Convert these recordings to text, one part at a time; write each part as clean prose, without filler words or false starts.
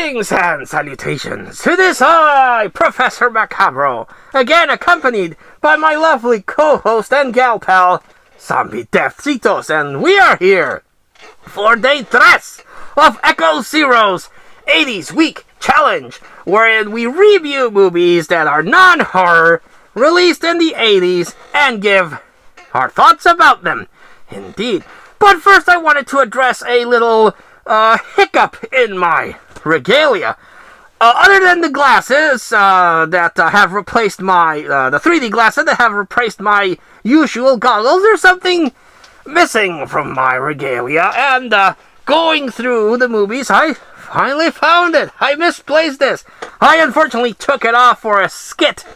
Greetings and salutations to this I, Professor Macabro, again accompanied by my lovely co-host and gal pal, Zombie Deathcitos, and we are here for Day 3 of Echo Zero's 80's Week Challenge, wherein we review movies that are non-horror, released in the 80's, and give our thoughts about them. Indeed. But first I wanted to address a little hiccup in my regalia. Other than the glasses that have replaced my, the 3D glasses that have replaced my usual goggles, there's something missing from my regalia, and going through the movies, I finally found it. I misplaced this. I unfortunately took it off for a skit,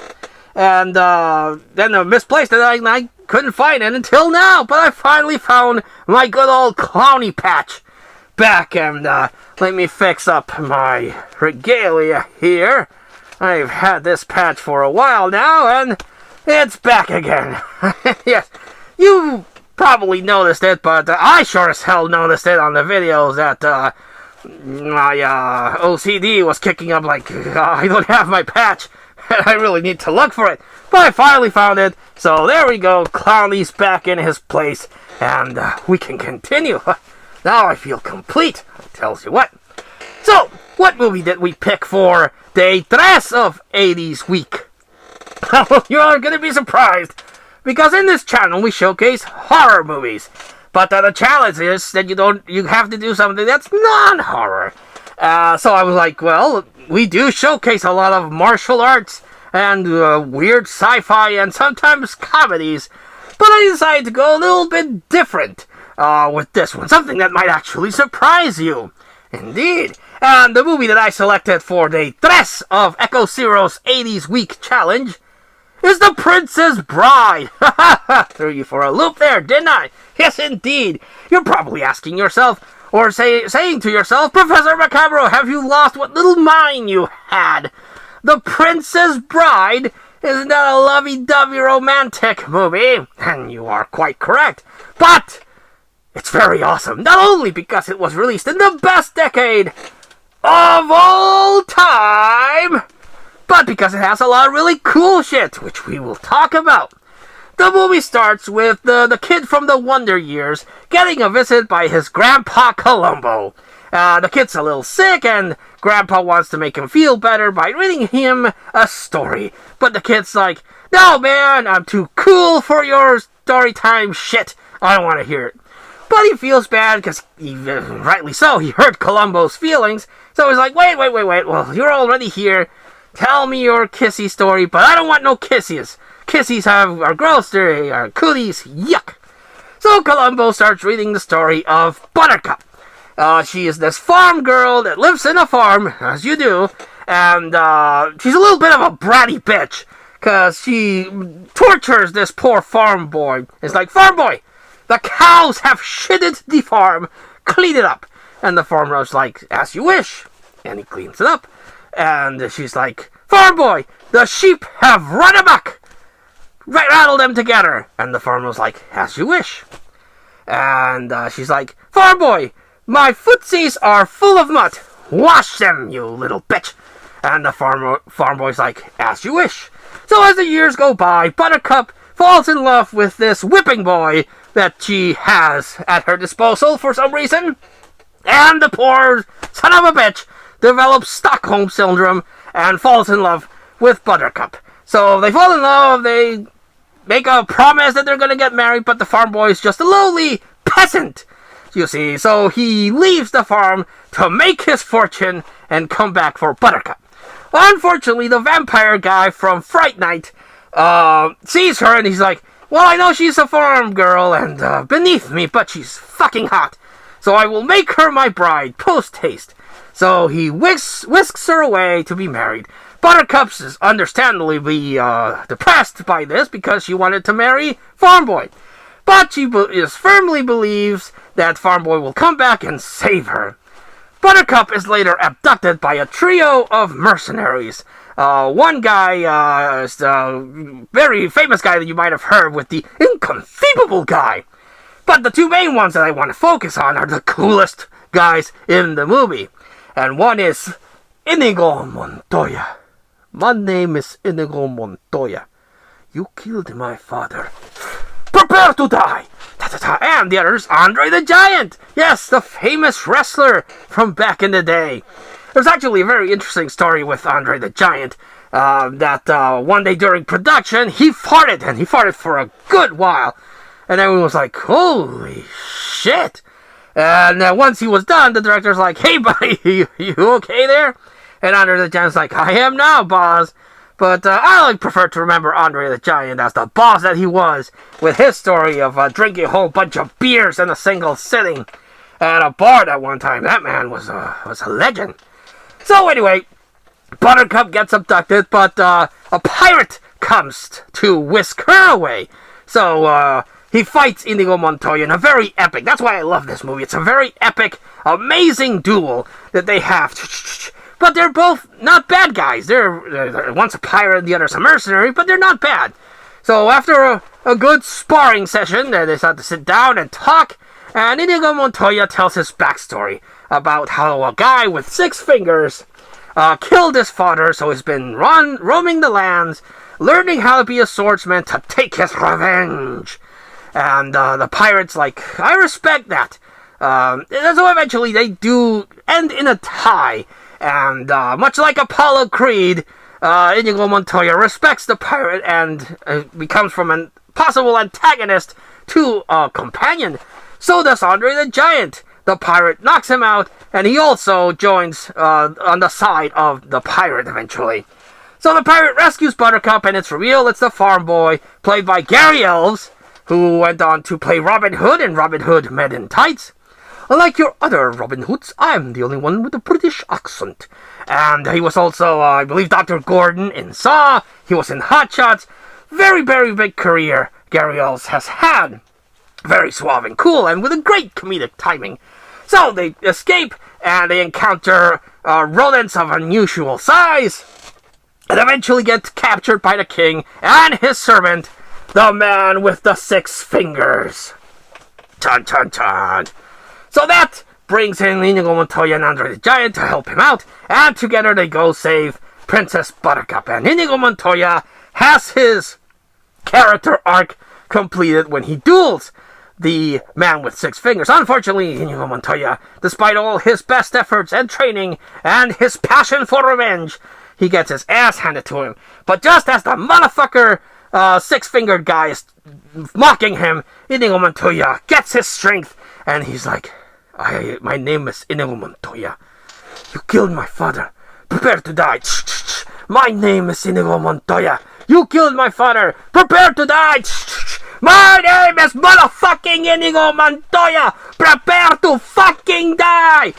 and then I misplaced it, and I couldn't find it until now, but I finally found my good old clowny patch back, and let me fix up my regalia here. I've had this patch for a while now, and it's back again. Yes, you probably noticed it, but I sure as hell noticed it on the videos that my OCD was kicking up like, I don't have my patch, and I really need to look for it. But I finally found it, so there we go. Clowny's back in his place, and we can continue. Now I feel complete, I tells you what. So, what movie did we pick for Day 3 of 80's Week? You're going to be surprised, because in this channel we showcase horror movies. But the challenge is that you have to do something that's non-horror. So I was like, well, we do showcase a lot of martial arts and weird sci-fi and sometimes comedies. But I decided to go a little bit different with this one. Something that might actually surprise you. Indeed. And the movie that I selected for Day 3 of Echo Zero's 80's Week Challenge is The Princess Bride. Threw you for a loop there, didn't I? Yes, indeed. You're probably asking yourself, or saying to yourself, Professor Macabro, have you lost what little mind you had? The Princess Bride is not a lovey-dovey romantic movie, and you are quite correct. But it's very awesome, not only because it was released in the best decade of all time, but because it has a lot of really cool shit, which we will talk about. The movie starts with the kid from the Wonder Years getting a visit by his grandpa Columbo. The kid's a little sick, and Grandpa wants to make him feel better by reading him a story. But the kid's like, no man, I'm too cool for your story time shit. I don't want to hear it. But he feels bad, because, rightly so, he hurt Columbo's feelings. So he's like, wait, well, you're already here. Tell me your kissy story, but I don't want no kissies. Kissies are gross, they are cooties, yuck. So Columbo starts reading the story of Buttercup. She is this farm girl that lives in a farm, as you do, and she's a little bit of a bratty bitch, because she tortures this poor farm boy. It's like, farm boy, the cows have shitted the farm, clean it up. And the farmer's like, as you wish, and he cleans it up. And she's like, farm boy, the sheep have run amok, rattle them together. And the farmer's like, as you wish. And she's like, farm boy, my footsies are full of mud. Wash them, you little bitch. And the farm boy's like, as you wish. So as the years go by, Buttercup falls in love with this whipping boy that she has at her disposal for some reason. And the poor son of a bitch develops Stockholm Syndrome and falls in love with Buttercup. So they fall in love, they make a promise that they're going to get married, but the farm boy is just a lowly peasant, you see. So he leaves the farm to make his fortune and come back for Buttercup. Unfortunately, the vampire guy from Fright Night sees her, and he's like, well, I know she's a farm girl and beneath me, but she's fucking hot. So I will make her my bride, post-haste. So he whisks her away to be married. Buttercup is understandably depressed by this because she wanted to marry Farm Boy. But she firmly believes that Farm Boy will come back and save her. Buttercup is later abducted by a trio of mercenaries. One guy is a very famous guy that you might have heard with the inconceivable guy. But the two main ones that I want to focus on are the coolest guys in the movie. And one is Inigo Montoya. My name is Inigo Montoya. You killed my father. Prepare to die! Ta-ta-ta. And the other's Andre the Giant. Yes, the famous wrestler from back in the day. There's actually a very interesting story with Andre the Giant. That one day during production, he farted, and he farted for a good while. And everyone was like, holy shit. And once he was done, the director's like, hey buddy, you okay there? And Andre the Giant's like, I am now, boss. But I prefer to remember Andre the Giant as the boss that he was, with his story of drinking a whole bunch of beers in a single sitting at a bar at one time. That man was a legend. So anyway, Buttercup gets abducted, but a pirate comes to whisk her away. So he fights Inigo Montoya in a very epic, that's why I love this movie, it's a very epic, amazing duel that they have. But they're both not bad guys. They're one's a pirate and the other's a mercenary, but they're not bad. So after a good sparring session, they decide to sit down and talk, and Inigo Montoya tells his backstory about how a guy with 6 fingers killed his father, so he's been roaming the lands, learning how to be a swordsman to take his revenge. And the pirates like, I respect that. So eventually they do end in a tie. And much like Apollo Creed, Inigo Montoya respects the pirate and becomes from a possible antagonist to a companion. So does Andre the Giant. The pirate knocks him out, and he also joins on the side of the pirate eventually. So the pirate rescues Buttercup, and it's revealed it's the farm boy, played by Gary Elves, who went on to play Robin Hood in Robin Hood Men in Tights. Unlike your other Robin Hoods, I'm the only one with a British accent. And he was also, I believe, Dr. Gordon in Saw. He was in Hot Shots. Very, very big career Gary Elves has had. Very suave and cool, and with a great comedic timing. So they escape, and they encounter rodents of unusual size, and eventually get captured by the king and his servant, the man with the 6 fingers. Chun chun chun. So that brings in Inigo Montoya and Andre the Giant to help him out, and together they go save Princess Buttercup. And Inigo Montoya has his character arc completed when he duels the man with 6 fingers. Unfortunately, Inigo Montoya, despite all his best efforts and training and his passion for revenge, he gets his ass handed to him. But just as the motherfucker 6-fingered guy is mocking him, Inigo Montoya gets his strength, and he's like, my name is Inigo Montoya. You killed my father. Prepare to die. My name is Inigo Montoya. You killed my father. Prepare to die. My name is motherfucking Inigo Montoya. Prepare to fucking die.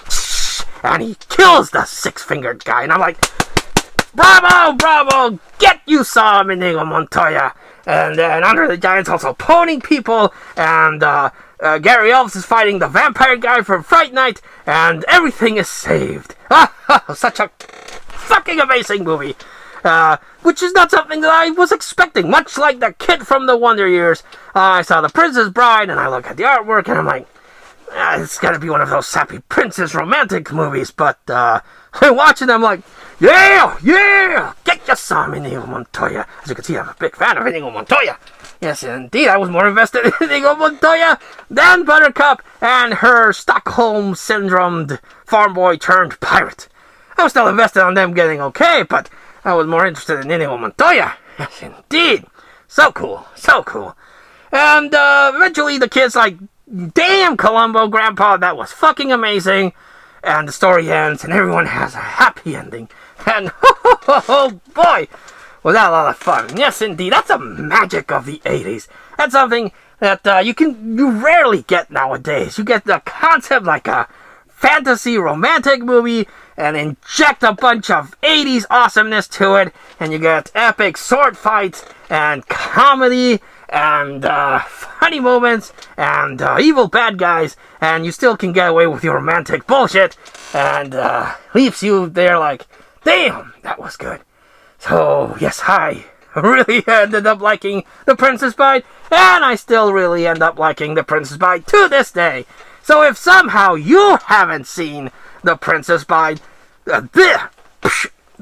And he kills the 6-fingered guy. And I'm like, bravo, bravo. Get you some, Inigo Montoya. And Andre the Giant's also pwning people. And Gary Elves is fighting the vampire guy from Fright Night, and everything is saved. Such a fucking amazing movie. Which is not something that I was expecting. Much like the kid from the Wonder Years, I saw The Princess Bride, and I look at the artwork, and I'm like, it's gotta be one of those sappy princess romantic movies. But I watch it, and I'm like, yeah, get you some, Inigo Montoya. As you can see, I'm a big fan of Inigo Montoya. Yes, indeed, I was more invested in Inigo Montoya than Buttercup and her Stockholm Syndromed farm boy turned pirate. I was still invested on them getting okay, but I was more interested in Inigo Montoya. Yes, indeed. So cool, so cool. And eventually the kid's like, damn, Columbo, Grandpa, that was fucking amazing. And the story ends, and everyone has a happy ending. And oh boy, was that a lot of fun. Yes, indeed. That's the magic of the 80s. That's something that you rarely get nowadays. You get the concept like a fantasy romantic movie and inject a bunch of 80s awesomeness to it, and you get epic sword fights and comedy and funny moments and evil bad guys, and you still can get away with your romantic bullshit, and leaves you there like, damn, that was good. So, yes, I really ended up liking The Princess Bride, and I still really end up liking The Princess Bride to this day. So if somehow you haven't seen The Princess Bride,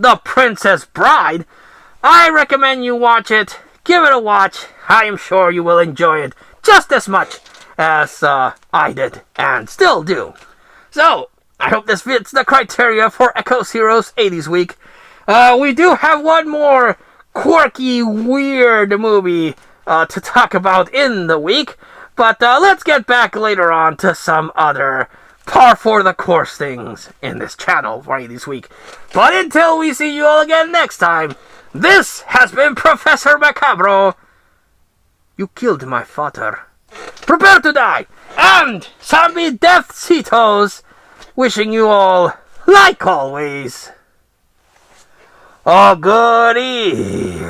The Princess Bride, I recommend you watch it. Give it a watch. I am sure you will enjoy it just as much as I did and still do. So, I hope this fits the criteria for Echo's Heroes 80s Week. We do have one more quirky, weird movie to talk about in the week, but let's get back later on to some other par for the course things in this channel for 80s Week. But until we see you all again next time, this has been Professor Macabro. You killed my father. Prepare to die! And Zombie Death Cetos, wishing you all, like always, a good evening.